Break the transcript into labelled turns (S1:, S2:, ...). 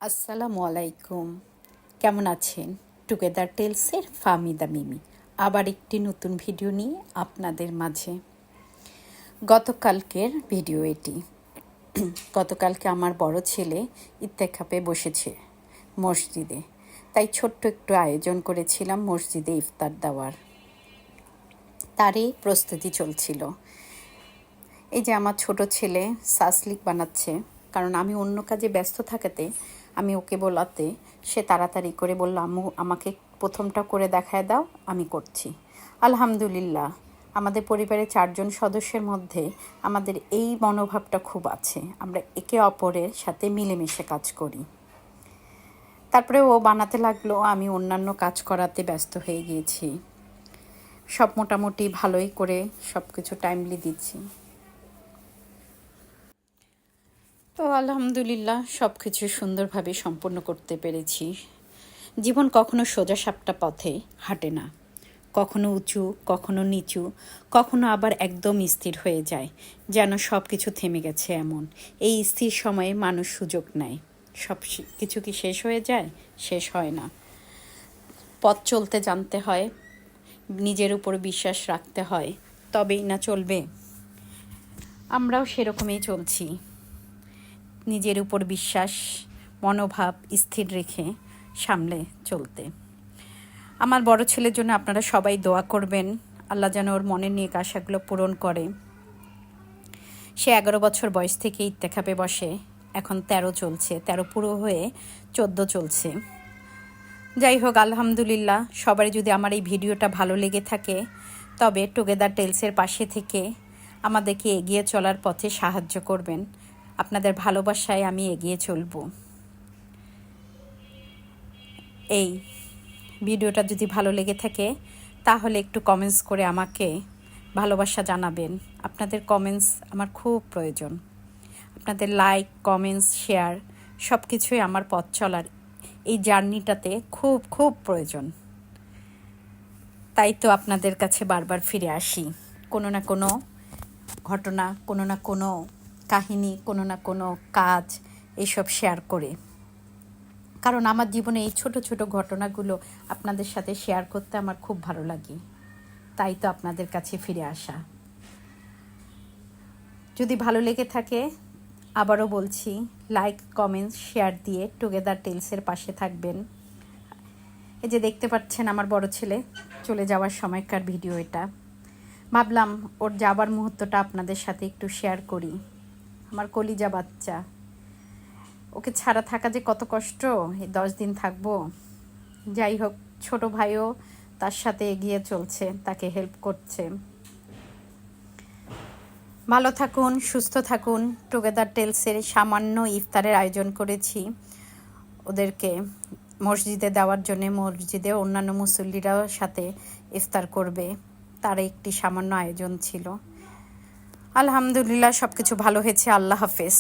S1: আসসালামু আলাইকুম। কেমন আছেন? টুগেদার টেলসের ফাহমিদা মিমি আবার একটি নতুন ভিডিও নিয়ে আপনাদের মাঝে। গতকালকের ভিডিও এটি। গতকালকে আমার বড় ছেলে ইত্তেকাফে বসেছে মসজিদে, তাই ছোট্ট একটু আয়োজন করেছিলাম মসজিদে ইফতার দেওয়ার। তারই প্রস্তুতি চলছিল। এই যে আমার ছোট ছেলে সাসলিক বানাচ্ছে, কারণ আমি অন্য কাজে ব্যস্ত থাকাতে আমি ওকে বলাতে সে তাড়াতাড়ি করে বলল, আম্মু আমাকে প্রথমটা করে দেখায় দাও, আমি করছি। আলহামদুলিল্লাহ, আমাদের পরিবারের 4জন সদস্যের মধ্যে আমাদের এই মনোভাবটা খুব আছে, আমরা একে অপরের সাথে মিলেমিশে কাজ করি। তারপরে ও বানাতে লাগলো, আমি অন্যান্য কাজ করাতে ব্যস্ত হয়ে গিয়েছি। সব মোটামুটি ভালোই করে সব কিছু টাইমলি দিচ্ছি। তো আলহামদুলিল্লাহ সব কিছু সুন্দরভাবে সম্পন্ন করতে পেরেছি। জীবন কখনো সোজা সাপটা পথে হাঁটে না, কখনো উঁচু, কখনো নিচু, কখনো আবার একদম স্থির হয়ে যায়, যেন সব কিছু থেমে গেছে এমন। এই স্থির সময়ে মানুষ সুযোগ নেয়। সব কিছু কি শেষ হয়ে যায়? শেষ হয় না। পথ চলতে জানতে হয়, নিজের উপর বিশ্বাস রাখতে হয়, তবেই না চলবে। আমরাও সেরকমই চলছি, নিজের উপর বিশ্বাস, মনোভাব স্থির রেখে সামলে চলতে। আমার বড় ছেলের জন্য আপনারা সবাই দোয়া করবেন, আল্লাহ যেন ওর মনের নিয়ে আশাগুলো পূরণ করে। সে 11 বছর বয়স থেকে ইত্তেকাফে বসে, এখন 13 চলছে, 13 পুরো হয়ে 14 চলছে। যাই হোক, আলহামদুলিল্লাহ, সবারই যদি আমার এই ভিডিওটা ভালো লেগে থাকে তবে টুগেদার টেলসের পাশে থেকে আমাদেরকে এগিয়ে চলার পথে সাহায্য করবেন। আপনাদের ভালোবাসায় আমি এগিয়ে চলব। এই ভিডিওটা যদি ভালো লেগে থাকে তাহলে একটু কমেন্টস করে আমাকে ভালোবাসা জানাবেন। আপনাদের কমেন্টস আমার খুব প্রয়োজন। আপনাদের লাইক, কমেন্টস, শেয়ার সব কিছুই আমার পথ চলার এই জার্নিটাতে খুব খুব প্রয়োজন। তাই তো আপনাদের কাছে বারবার ফিরে আসি, কোনো না কোনো ঘটনা, কোনো না কোনো কাহিনী, কোনো না কোনো কাজ এইসব শেয়ার করে। কারণ আমার জীবনে এই ছোট ছোট ঘটনাগুলো আপনাদের সাথে শেয়ার করতে আমার খুব ভালো লাগে। তাই তো আপনাদের কাছে ফিরে আসা। যদি ভালো লেগে থাকে আবারও বলছি, লাইক, কমেন্টস, শেয়ার দিয়ে টুগেদার টেলসের পাশে থাকবেন। এই যে দেখতে পাচ্ছেন আমার বড় ছেলে চলে যাওয়ার সময়কার ভিডিও এটা। ভাবলাম ওর যাবার মুহূর্তটা আপনাদের সাথে একটু শেয়ার করি। আমার কলিজা বাচ্চা, ওকে ছাড়া থাকা যে কত কষ্ট। এই 10 দিন থাকবো। যাই হোক, ছোট ভাইও তার সাথে এগিয়ে চলছে, তাকে হেল্প করছে। ভালো থাকুন, সুস্থ থাকুন। টুগেদার টেলসের সামান্য ইফতারের আয়োজন করেছি ওদেরকে মসজিদে দেওয়ার জন্য। মসজিদে অন্যান্য মুসল্লিরাও সাথে ইফতার করবে, তার একটি সামান্য আয়োজন ছিল। আলহামদুলিল্লাহ সব কিছু ভালো হয়েছে। আল্লাহ হাফেজ।